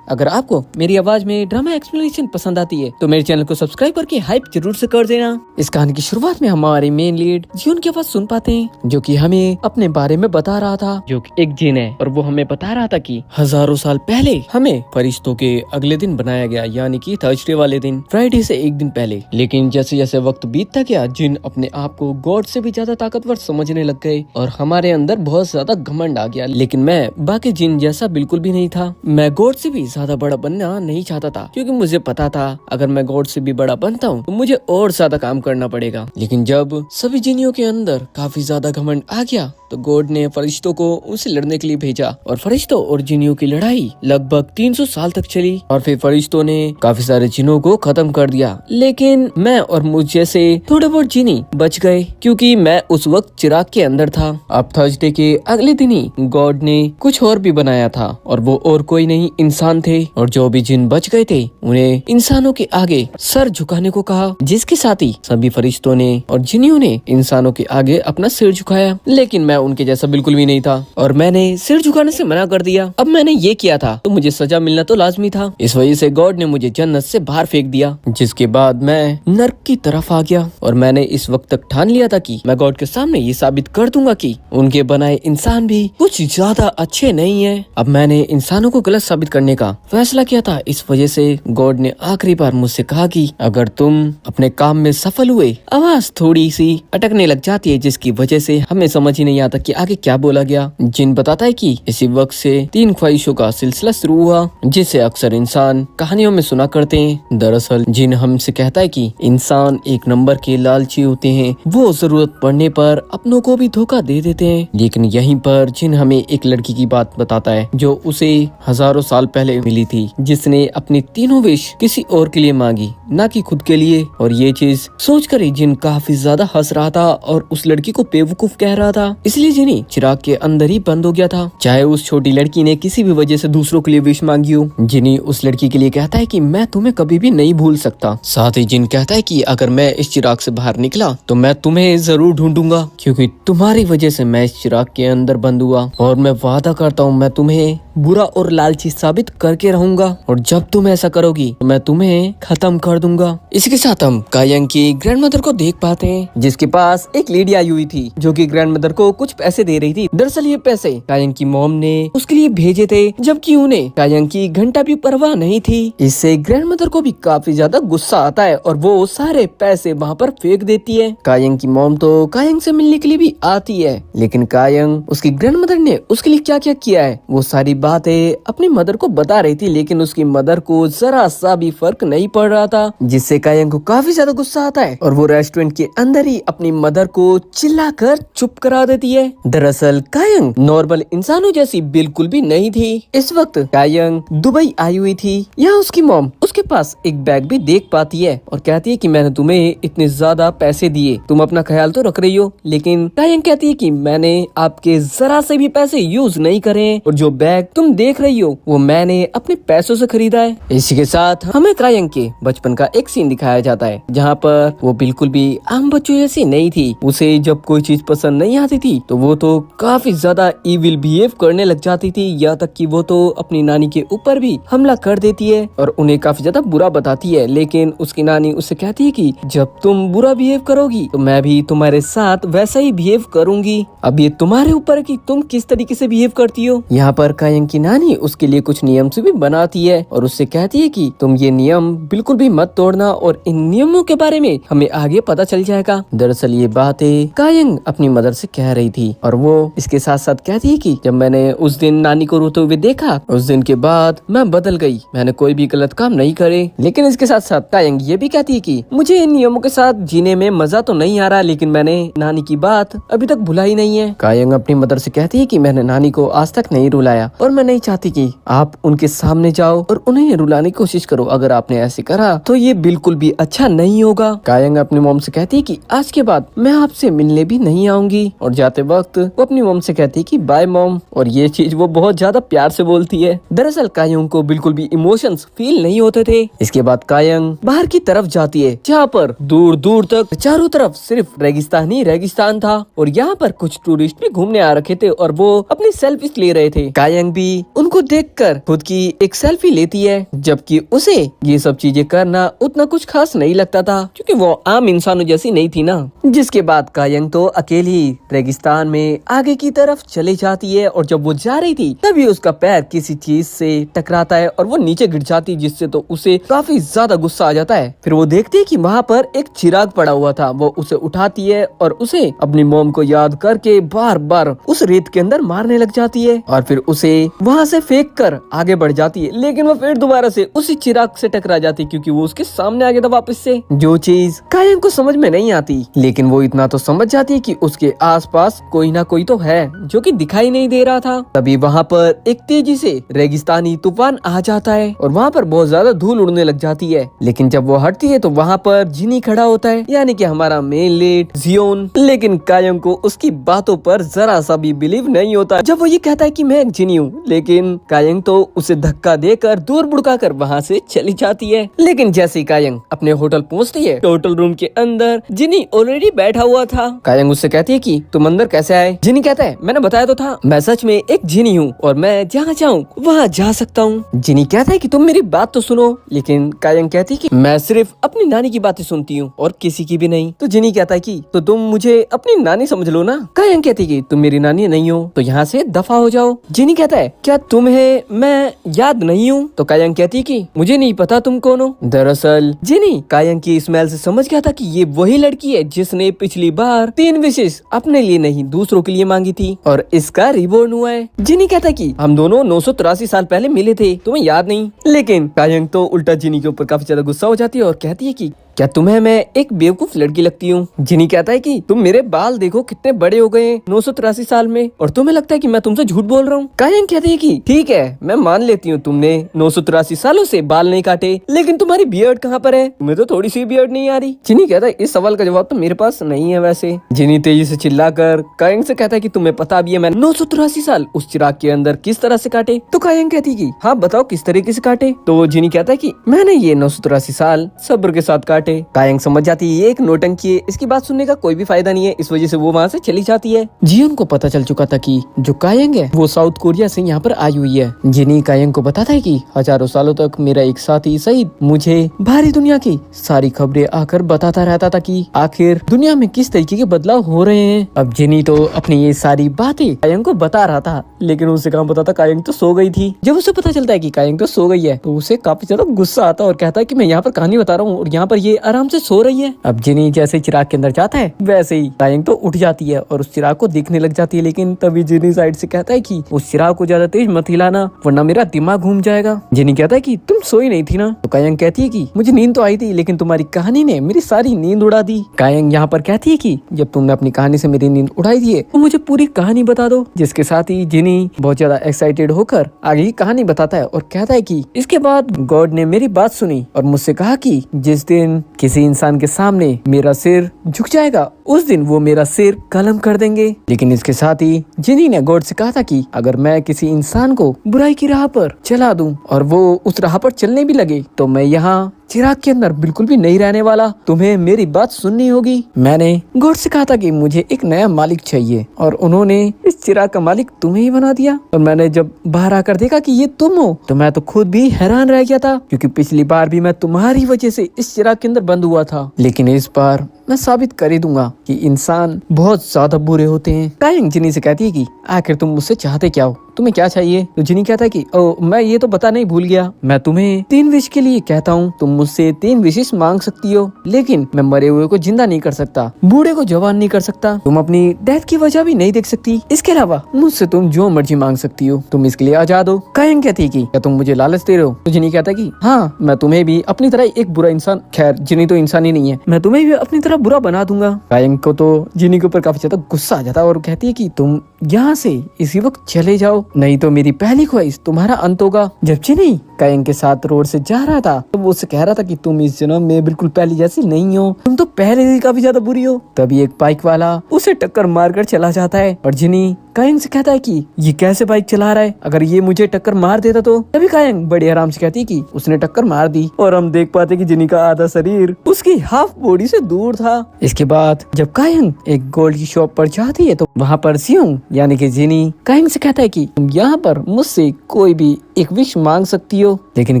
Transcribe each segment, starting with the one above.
अगर आपको मेरी आवाज में ड्रामा एक्सप्लेनेशन पसंद आती है तो मेरे चैनल को सब्सक्राइब करके हाइप जरूर से कर देना। इस कहानी की शुरुआत में हमारे मेन लीड जिन की आवाज सुन पाते हैं, जो कि हमें अपने बारे में बता रहा था, जो कि एक जिन है और वो हमें बता रहा था कि हजारों साल पहले हमें फरिश्तों के अगले दिन बनाया गया, यानी कि थर्सडे वाले दिन, फ्राइडे से एक दिन पहले। लेकिन जैसे जैसे वक्त बीतता गया, जिन अपने आप को गॉड से भी ज्यादा ताकतवर समझने लग गए और हमारे अंदर बहुत ज्यादा घमंड आ गया। लेकिन मैं बाकी जिन जैसा बिल्कुल भी नहीं था। मैं गॉड से भी ज्यादा बड़ा बनना नहीं चाहता था, क्योंकि मुझे पता था अगर मैं गॉड से भी बड़ा बनता हूँ तो मुझे और ज्यादा काम करना पड़ेगा। लेकिन जब सभी जिनियों के अंदर काफी ज्यादा घमंड आ गया तो गॉड ने फरिश्तों को उनसे लड़ने के लिए भेजा और फरिश्तों और जिनियों की लड़ाई लगभग 300 साल तक चली और फिर फरिश्तों ने काफी सारे जिनों को खत्म कर दिया। लेकिन मैं और मुझ जैसे थोड़े बहुत जिनी बच गए, क्योंकि मैं उस वक्त चिराग के अंदर था। अब थर्सडे के अगले दिन ही गॉड ने कुछ और भी बनाया था और वो और कोई नहीं, इंसान थे। और जो भी जिन बच गए थे उन्हें इंसानों के आगे सर झुकाने को कहा, जिसके साथ ही सभी फरिश्तों ने और जिनियों ने इंसानों के आगे अपना सिर झुकाया। लेकिन मैं उनके जैसा बिल्कुल भी नहीं था और मैंने सिर झुकाने से मना कर दिया। अब मैंने ये किया था तो मुझे सजा मिलना तो लाजमी था। इस वजह से गॉड ने मुझे जन्नत से बाहर फेंक दिया, जिसके बाद मैं नर्क की तरफ आ गया। और मैंने इस वक्त तक ठान लिया था कि मैं गॉड के सामने ये साबित कर दूंगा कि उनके बनाए इंसान भी कुछ ज्यादा अच्छे नहीं है। अब मैंने इंसानों को गलत साबित करने का फैसला किया था। इस वजह से गॉड ने आखिरी बार मुझसे कहा कि अगर तुम अपने काम में सफल हुए, आवाज थोड़ी सी अटकने लग जाती है, जिसकी वजह से हमें समझ ही नहीं आता कि आगे क्या बोला गया। जिन बताता है कि इसी वक्त से 3 ख्वाहिशों का सिलसिला शुरू हुआ, जिसे अक्सर इंसान कहानियों में सुना करते हैं। दरअसल जिन हमसे कहता है कि इंसान एक नंबर के लालची होते हैं, वो जरूरत पड़ने पर अपनों को भी धोखा दे देते हैं। लेकिन यहीं पर जिन हमें एक लड़की की बात बताता है जो उसे हजारों साल पहले मिली थी, जिसने अपनी तीनों विश किसी और के लिए मांगी, ना कि खुद के लिए। और ये चीज सोचकर ही जिन काफी ज्यादा हंस रहा था और उस लड़की को बेवकूफ कह रहा था। इसलिए जिनी चिराग के अंदर ही बंद हो गया था, चाहे उस छोटी लड़की ने किसी भी वजह से दूसरों के लिए विश मांगी हो। जिनी उस लड़की के लिए कहता है कि मैं तुम्हें कभी भी नहीं भूल सकता। साथ ही जिन कहता है कि अगर मैं इस चिराग से बाहर निकला तो मैं तुम्हें जरूर ढूंढूंगा, क्योंकि तुम्हारी वजह से मैं इस चिराग के अंदर बंद हुआ। और मैं वादा करता हूँ मैं तुम्हें बुरा और लालची साबित करके रहूंगा, और जब तुम ऐसा करोगी तो मैं तुम्हें खत्म कर दूंगा। इसके साथ हम कायंग की ग्रैंडमदर को देख पाते हैं, जिसके पास एक लेडी आई हुई थी जो कि ग्रैंडमदर को कुछ पैसे दे रही थी। दरअसल ये पैसे कायंग की मॉम ने उसके लिए भेजे थे, जबकि उन्हें कायंग की घंटा भी परवाह नहीं थी। इससे ग्रैंडमदर को भी काफी ज्यादा गुस्सा आता है और वो सारे पैसे वहाँ पर फेंक देती है। कायंग की मॉम तो कायंग से मिलने के लिए भी आती है, लेकिन कायंग उसकी ग्रैंडमदर ने उसके लिए क्या क्या किया है वो सारी बातें अपनी मदर को बता रही थी। लेकिन उसकी मदर को जरा सा भी फर्क नहीं पड़ रहा था, जिससे कायंग को काफी ज्यादा गुस्सा आता है और वो रेस्टोरेंट के अंदर ही अपनी मदर को चिल्लाकर चुप करा देती है। दरअसल कायंग नॉर्मल इंसानों जैसी बिल्कुल भी नहीं थी। इस वक्त कायंग दुबई आई हुई थी। यहाँ उसकी मॉम उसके पास एक बैग भी देख पाती है और कहती है कि मैंने तुम्हें इतने ज्यादा पैसे दिए, तुम अपना ख्याल तो रख रही हो। लेकिन कायंग कहती है कि मैंने आपके जरा से भी पैसे यूज नहीं करे और जो बैग तुम देख रही हो वो मैंने अपने पैसों से खरीदा है। इसी के साथ हमें कायंग के बचपन का एक सीन दिखाया जाता है, जहाँ पर वो बिल्कुल भी आम बच्चों जैसी नहीं थी। उसे जब कोई चीज पसंद नहीं आती थी तो वो तो काफी ज्यादा इविल बिहेव करने लग जाती थी, यहाँ तक कि वो तो अपनी नानी के ऊपर भी हमला कर देती है और उन्हें काफी ज्यादा बुरा बताती है। लेकिन उसकी नानी उससे कहती है कि जब तुम बुरा बिहेव करोगी तो मैं भी तुम्हारे साथ वैसा ही बिहेव करूंगी। अब ये तुम्हारे ऊपर है कि तुम किस तरीके से बिहेव करती हो। यहाँ पर कायंग की नानी उसके लिए कुछ नियम से भी बनाती है और उससे कहती है कि तुम ये नियम बिल्कुल भी मत तोड़ना और इन नियमों के बारे में हमें आगे पता चल जाएगा। दरअसल ये बातें कायंग अपनी मदर से कह रही थी और वो इसके साथ साथ कहती है कि जब मैंने उस दिन नानी को रोते हुए देखा, उस दिन के बाद मैं बदल गई, मैंने कोई भी गलत काम नहीं करे। लेकिन इसके साथ साथ कायंग ये भी कहती है कि मुझे इन नियमों के साथ जीने में मजा तो नहीं आ रहा, लेकिन मैंने नानी की बात अभी तक भुलाई नहीं है। कायंग अपनी मदर से कहती है कि मैंने नानी को आज तक नहीं रुलाया और मैं नहीं चाहती कि आप उनके सामने जाओ और उन्हें रुलाने की कोशिश करो। अगर आपने ऐसे करा तो ये बिल्कुल भी अच्छा नहीं होगा। कायंग अपनी मॉम से कहती है कि आज के बाद मैं आपसे मिलने भी नहीं आऊंगी और जाते वक्त वो अपनी मॉम से कहती है कि बाय मॉम, और ये चीज वो बहुत ज्यादा प्यार से बोलती है। दरअसल कायंग को बिल्कुल भी इमोशंस फील नहीं होते थे। इसके बाद कायंग बाहर की तरफ जाती है, जहाँ पर दूर दूर तक चारों तरफ सिर्फ रेगिस्तान ही रेगिस्तान था और यहाँ पर कुछ टूरिस्ट भी घूमने आ रखे थे और वो अपनी सेल्फीज ले रहे थे। कायंग भी उनको देखकर खुद की एक सेल्फी लेती है, जबकि उसे ये सब चीजें करना उतना कुछ खास नहीं लगता था क्योंकि वो आम इंसानों जैसी नहीं थी ना। जिसके बाद कायंग तो अकेली रेगिस्तान में आगे की तरफ चली जाती है और जब वो जा रही थी तभी उसका पैर किसी चीज से टकराता है और वो नीचे गिर जाती है, जिससे तो उसे काफी ज्यादा गुस्सा आ जाता है। फिर वो देखती है कि वहाँ पर एक चिराग पड़ा हुआ था, वो उसे उठाती है और उसे अपनी मॉम को याद करके बार बार उस रेत के अंदर मारने लग जाती है और फिर उसे वहाँ से फेंक कर आगे बढ़ जाती है, लेकिन वो फिर दोबारा से उसी चिराग से टकरा जाती है क्योंकि वो उसके सामने आ गया था वापस से। जो चीज कायंग को समझ में नहीं आती, लेकिन वो इतना तो समझ जाती है कि उसके आसपास कोई ना कोई तो है जो कि दिखाई नहीं दे रहा था। तभी वहाँ पर एक तेजी से रेगिस्तानी तूफान आ जाता है और वहाँ पर बहुत ज्यादा धूल उड़ने लग जाती है, लेकिन जब वो हटती है तो वहाँ पर जिनी खड़ा होता है, यानी कि हमारा मेन लीड जियोन। लेकिन कायंग को उसकी बातों पर जरा सा भी बिलीव नहीं होता जब वो ये कहता है कि मैं एक जिनी हूँ, लेकिन कायंग तो उसे धक्का देकर दूर बुड़का कर वहाँ से चली जाती है। लेकिन जैसे ही कायंग अपने होटल पहुँचती है तो होटल रूम के अंदर जिनी ऑलरेडी बैठा हुआ था। कायंग उससे कहती है कि तुम अंदर कैसे आए? जिनी कहता है मैंने बताया तो था, मैं सच में एक जिनी हूँ और मैं जहाँ चाहूँ वहाँ जा सकता हूँ। जिनी कहता है कि तुम मेरी बात तो सुनो, लेकिन कायंग कहती है कि मैं सिर्फ अपनी नानी की बातें सुनती हूँ और किसी की भी नहीं। तो जिनी कहता है कि तो तुम मुझे अपनी नानी समझ लो ना। कायंग कहती है कि तुम मेरी नानी नहीं हो तो यहाँ से दफा हो जाओ। जिनी कहता है क्या तुम्हें मैं याद नहीं हूँ? तो कायंग कहती है कि मुझे नहीं पता तुम कौन हो। दरअसल जिनी कायंग की स्मेल से समझ गया था कि ये वही लड़की है जिसने पिछली बार 3 विशेष अपने लिए नहीं दूसरों के लिए मांगी थी और इसका रिबॉर्न हुआ है। जिनी कहता है कि हम दोनों 983 साल पहले मिले थे, तुम्हें याद नहीं? लेकिन कायंग तो उल्टा जिनी के ऊपर काफी ज्यादा गुस्सा हो जाती है और कहती है कि क्या तुम्हें मैं एक बेवकूफ लड़की लगती हूँ? जिनी कहता है कि तुम मेरे बाल देखो कितने बड़े हो गए 983 साल में और तुम्हें लगता है कि मैं तुमसे झूठ बोल रहा हूँ। कायंग कहती है कि ठीक है मैं मान लेती हूँ तुमने 983 सालों से बाल नहीं काटे, लेकिन तुम्हारी बियर्ड कहाँ पर है? तुम्हें तो थोड़ी सी बियर्ड नहीं आ रही। जिनी कहता है इस सवाल का जवाब तो मेरे पास नहीं है वैसे। जिनी तेजी से चिल्लाकर कायंग से कहता है कि तुम्हें पता भी है मैंने 983 साल उस चिराग के अंदर किस तरह से काटे? तो कायंग कहती है कि हाँ बताओ किस तरीके से काटे? तो जिनी कहता है कि मैंने ये 983 साल सब्र के साथ काटे। कायंग समझ जाती है ये एक नौटंकी है, इसकी बात सुनने का कोई भी फायदा नहीं है, इस वजह से वो वहाँ से चली जाती है। जियोन को पता चल चुका था कि जो कायंग है वो साउथ कोरिया से यहाँ पर आई हुई है। जिनी कायंग को बताता है कि हजारों सालों तक मेरा एक साथी सईद मुझे बाहरी दुनिया की सारी खबरें आकर बताता रहता था कि आखिर दुनिया में किस तरीके के बदलाव हो रहे हैं। अब जिनी तो अपनी ये सारी बातें कायंग को बता रहा था, लेकिन उसे कहाँ पता था कायंग तो सो गई थी। जब उसे पता चलता है कि कायंग तो सो गई है तो उसे काफी ज्यादा गुस्सा आता है और कहता है कि मैं यहाँ पर कहानी बता रहा हूँ और यहाँ पर ये आराम से सो रही है। अब जिनी जैसे चिराग के अंदर जाता है वैसे ही कायंग तो उठ जाती है और उस चिराग को देखने लग जाती है, लेकिन तभी जिनी साइड से कहता है कि उस चिराग को ज्यादा तेज मत हिलाना वरना मेरा दिमाग घूम जाएगा। जिनी कहता है कि तुम सोई नहीं थी ना? तो कायंग कहती है कि मुझे नींद तो आई थी लेकिन तुम्हारी कहानी ने मेरी सारी नींद उड़ा दी। कायंग यहाँ पर कहती है कि जब तुमने अपनी कहानी से मेरी नींद उड़ाई दी है तो मुझे पूरी कहानी बता दो। जिसके साथ ही जिनी बहुत ज्यादा एक्साइटेड होकर आगे की कहानी बताता है और कहता है कि इसके बाद गॉड ने मेरी बात सुनी और मुझसे कहा कि जिस दिन किसी इंसान के सामने मेरा सिर झुक जाएगा उस दिन वो मेरा सिर कलम कर देंगे। लेकिन इसके साथ ही जिनी ने गॉड से कहा था कि अगर मैं किसी इंसान को बुराई की राह पर चला दूं और वो उस राह पर चलने भी लगे तो मैं यहाँ चिराग के अंदर बिल्कुल भी नहीं रहने वाला, तुम्हें मेरी बात सुननी होगी। मैंने गॉड से कहा था कि मुझे एक नया मालिक चाहिए और उन्होंने इस चिराग का मालिक तुम्हें ही बना दिया। और मैंने जब बाहर आकर देखा कि ये तुम हो तो मैं तो खुद भी हैरान रह गया था, क्योंकि पिछली बार भी मैं तुम्हारी वजह से इस चिराग के अंदर बंद हुआ था, लेकिन इस बार मैं साबित कर ही दूंगा कि इंसान बहुत ज्यादा बुरे होते हैं। कायंग जिनी से कहती है कि आखिर तुम मुझसे चाहते क्या हो, तुम्हें क्या चाहिए? तो जिनी कहता है कि ओ मैं ये तो बता नहीं भूल गया, मैं तुम्हें 3 विश के लिए कहता हूँ, तुम मुझसे 3 विशेष मांग सकती हो, लेकिन मैं मरे हुए को जिंदा नहीं कर सकता, बूढ़े को जवान नहीं कर सकता, तुम अपनी डेथ की वजह भी नहीं देख सकती, इसके अलावा मुझसे तुम जो मर्जी मांग सकती हो, तुम इसके लिए आजाद हो। कायंग कहती है कि क्या तुम मुझे लालच दे रहे हो? तो जिनी कहता है कि हाँ मैं तुम्हें भी अपनी तरह एक बुरा इंसान, खैर जिनी तो इंसान ही नहीं है, मैं तुम्हें भी अपनी तरह बुरा बना दूंगा। कायंग को तो जिनी के ऊपर काफी ज्यादा गुस्सा आ जाता है और कहती है कि तुम यहाँ से इसी वक्त चले जाओ, नहीं तो मेरी पहली ख्वाहिश तुम्हारा अंत होगा। जब जिनी कायंग के साथ रोड से जा रहा था तो वो उससे कह रहा था कि तुम इस जन्म में बिल्कुल पहले जैसी नहीं हो, तुम तो पहले ही काफी ज्यादा बुरी हो। तभी एक बाइक वाला उसे टक्कर मारकर चला जाता है और जिनी कायंग से कहता है कि ये कैसे बाइक चला रहा है, अगर ये मुझे टक्कर मार देता तो। तभी कायंग बड़े आराम से कहती कि उसने टक्कर मार दी और हम देख पाते कि जिनी का आधा शरीर उसकी हाफ बॉडी से दूर था। इसके बाद जब कायंग एक गोल्ड की शॉप पर जाती है तो वहाँ पर सियोंग यानी कि जिनी कायंग से कहता है कि तुम यहाँ पर मुझसे कोई भी एक विश मांग सकती हो, लेकिन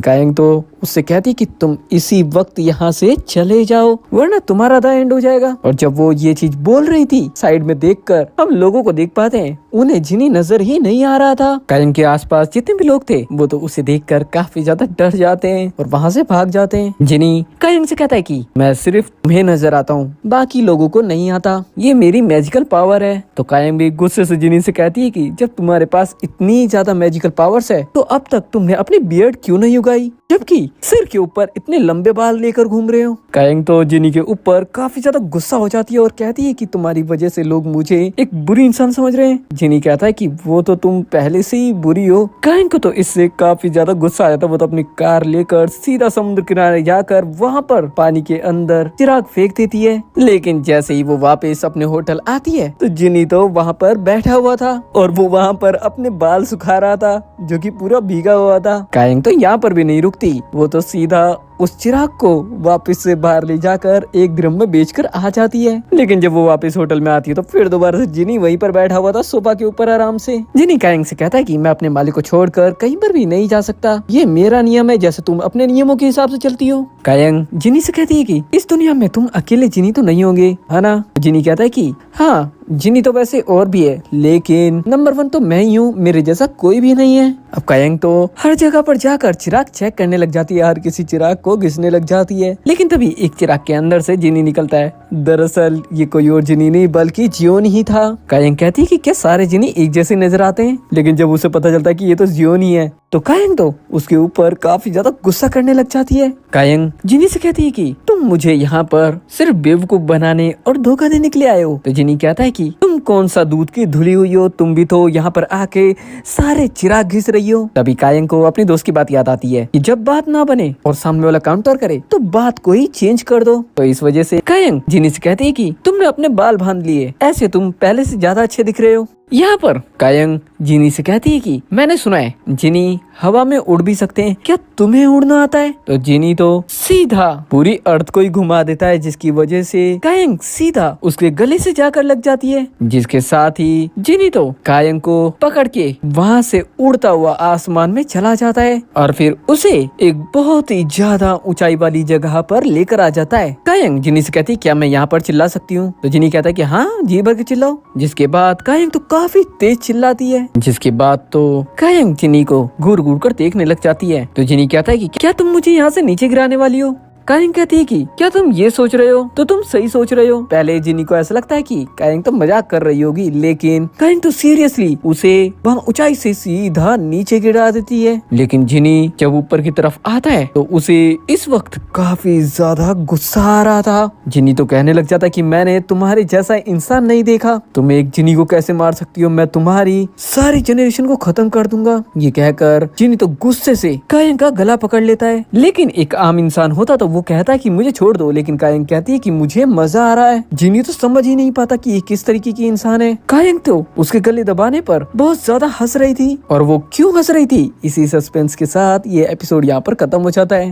कायंग तो उससे कहती कि तुम इसी वक्त यहाँ से चले जाओ वरना तुम्हारा द एंड हो जाएगा। और जब वो ये चीज बोल रही थी साइड में देखकर हम लोगों को देख पाते हैं उन्हें जिनी नजर ही नहीं आ रहा था। कायंग के आसपास जितने भी लोग थे वो तो उसे देखकर काफी ज्यादा डर जाते हैं और वहाँ से भाग जाते हैं। जिनी कायंग से कहता है कि मैं सिर्फ तुम्हें नजर आता हूँ, बाकी लोगों को नहीं आता, ये मेरी मैजिकल पावर है। तो कायंग भी गुस्से से जिनी से कहती है कि जब तुम्हारे पास इतनी ज्यादा मैजिकल पावर्स है तो अब तक तुमने अपनी बियर्ड क्यों नहीं उगाई, जबकि सिर के ऊपर इतने लंबे बाल लेकर घूम रहे हो। कायंग तो जिनी के ऊपर काफी ज्यादा गुस्सा हो जाती है और कहती है कि तुम्हारी वजह से लोग मुझे एक बुरी इंसान समझ रहे हैं। जिनी कहता है कि वो तो तुम पहले से ही बुरी हो। कायंग को तो इससे काफी ज्यादा गुस्सा आ जाता है। वो तो अपनी कार लेकर सीधा समुद्र किनारे जाकर वहाँ पर पानी के अंदर चिराग फेंक देती है, लेकिन जैसे ही वो वापस अपने होटल आती है तो जिनी तो वहाँ पर बैठा हुआ था और वो वहाँ पर अपने बाल सुखा रहा था जो कि पूरा भीगा हुआ था। कायंग तो यहाँ पर भी नहीं रुकती, वो तो सीधा उस चिराग को वापस से बाहर ले जाकर एक ड्रम में बेचकर आ जाती है। लेकिन जब वो वापस होटल में आती है तो फिर दोबारा से जिनी वहीं पर बैठा हुआ था सोफा के ऊपर आराम से। जिनी कायंग से कहता है कि मैं अपने मालिक को छोड़कर कहीं पर भी नहीं जा सकता, ये मेरा नियम है, जैसे तुम अपने नियमों के हिसाब से चलती हो। कायंग जिनी से कहती है कि इस दुनिया में तुम अकेले जिनी तो नहीं होंगे, है ना? जिनी कहता है कि हाँ, जिनी तो वैसे और भी है, लेकिन नंबर 1 तो मैं ही हूँ, मेरे जैसा कोई भी नहीं है। अब कायंग तो हर जगह पर जाकर चिराग चेक करने लग जाती है, हर किसी चिराग को घिसने लग जाती है। लेकिन तभी एक चिराग के अंदर से जिनी निकलता है। दरअसल ये कोई और जिनी नहीं बल्कि जियोन ही था। कायंग कहती है कि क्या सारे जिनी एक जैसे नजर आते हैं? लेकिन जब उसे पता चलता है कि ये तो जियोन ही है तो कायंग तो उसके ऊपर काफी ज्यादा गुस्सा करने लग जाती है। कायंग जिनी से कहती है कि तुम मुझे यहाँ पर सिर्फ बेवकूफ बनाने और धोखा देने के लिए आए हो। तो जिनी कहता है कि तुम कौन सा दूध की धुली हुई हो, तुम भी तो यहाँ पर आके सारे चिराग घिस रही हो। तभी कायंग को अपनी दोस्त की बात याद आती है कि जब बात ना बने और सामने वाला काउंटर करे तो बात को ही चेंज कर दो। तो इस वजह से कायंग जिनी से कहती है कि तुमने अपने बाल बांध लिए, ऐसे तुम पहले से ज्यादा अच्छे दिख रहे हो। यहाँ पर कायंग जिनी से कहती है कि मैंने सुना है जिनी हवा में उड़ भी सकते हैं, क्या तुम्हें उड़ना आता है? तो जिनी तो सीधा पूरी अर्थ को ही घुमा देता है, जिसकी वजह से कायंग सीधा उसके गले से जाकर लग जाती है, जिसके साथ ही जिनी तो कायंग को पकड़ के वहाँ से उड़ता हुआ आसमान में चला जाता है और फिर उसे एक बहुत ही ज्यादा ऊंचाई वाली जगह पर लेकर आ जाता है। कायंग जिनी से कहती है क्या मैं यहाँ पर चिल्ला सकती हूँ? तो जिनी कहता है कि हाँ, जी भर के चिल्लाओ। जिसके बाद कायंग तो काफी तेज चिल्लाती है, जिसके बाद तो कायंग जिनी को घूर घूर कर देखने लग जाती है। तो जिनी कहता है कि क्या तुम मुझे यहाँ से नीचे गिराने वाली हो? कायंग कहती है कि क्या तुम ये सोच रहे हो तो तुम सही सोच रहे हो। पहले जिनी को ऐसा लगता है कि कायंग तो मजाक कर रही होगी, लेकिन कायंग तो सीरियसली उसे वहाँ ऊंचाई से सीधा नीचे गिरा देती है। लेकिन जिनी जब ऊपर की तरफ आता है तो उसे इस वक्त काफी ज्यादा गुस्सा आ रहा था। जिनी तो कहने लग जाता है कि मैंने तुम्हारे जैसा इंसान नहीं देखा, तुम एक जिनी को कैसे मार सकती हो, मैं तुम्हारी सारी जनरेशन को खत्म कर दूंगा। ये कहकर जिनी तो गुस्से से कायंग का गला पकड़ लेता है। लेकिन एक आम इंसान होता तो वो कहता है कि मुझे छोड़ दो, लेकिन कायंग कहती है कि मुझे मजा आ रहा है। जिनी तो समझ ही नहीं पाता कि ये किस तरीके की इंसान है। कायंग तो उसके गले दबाने पर बहुत ज्यादा हंस रही थी, और वो क्यों हंस रही थी, इसी सस्पेंस के साथ ये एपिसोड यहाँ पर खत्म हो जाता है।